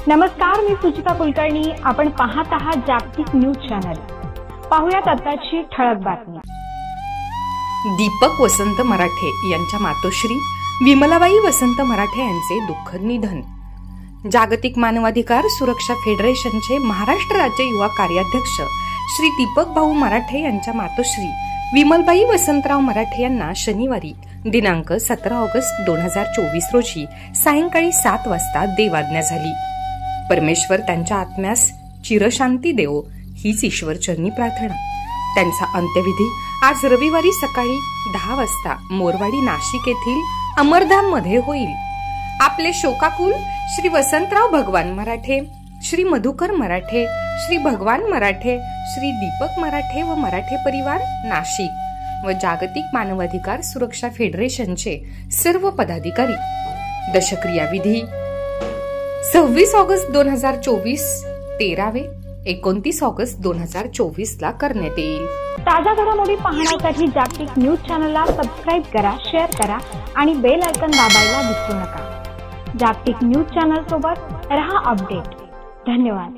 नमस्कार, मी सुचिता कुलकर्णी. आपण पाहत आहात जागतिक न्यूज चॅनल. पाहुयात आताची ठळक बातमी. दीपक वसंत मराठे यांच्या मातोश्री विमलाबाई वसंत मराठे यांचे दुःखद निधन. जागतिक मानवाधिकार सुरक्षा फेडरेशनचे महाराष्ट्र राज्य युवा कार्याध्यक्ष श्री दीपक भाऊ मराठे यांच्या मातोश्री विमलबाई वसंतराव मराठे यांना शनिवारी दिनांक 17 ऑगस्ट 2024 रोजी सायंकाळी 7 वाजता देवाज्ञा झाली. परमेश्वर त्यांच्या आत्म्यास चिरशांती देवो हीच ईश्वरचरणी प्रार्थना. त्यांचा अंत्यविधी आज रविवारी सकाळी 10 वाजता मोरवाडी नाशिक येथील अमरधाम मध्ये होईल. आपले शोकाकुल श्री वसंतराव भगवान मराठे, श्री मधुकर मराठे, श्री भगवान मराठे, श्री दीपक मराठे व मराठे परिवार नाशिक व जागतिक मानवाधिकार सुरक्षा फेडरेशनचे सर्व पदाधिकारी. दशक्रिया विधी 26 ऑगस्ट 2024 13 29 ऑगस्ट 2024 ला करण्यात येईल. ताज्या घडामोडी पाहण्यासाठी जागतिक न्यूज चॅनलला सबस्क्राईब करा, शेअर करा आणि बेल आयकॉन दाबायला विसरू नका. जागतिक न्यूज चॅनल सोबत रहा अपडेट. धन्यवाद.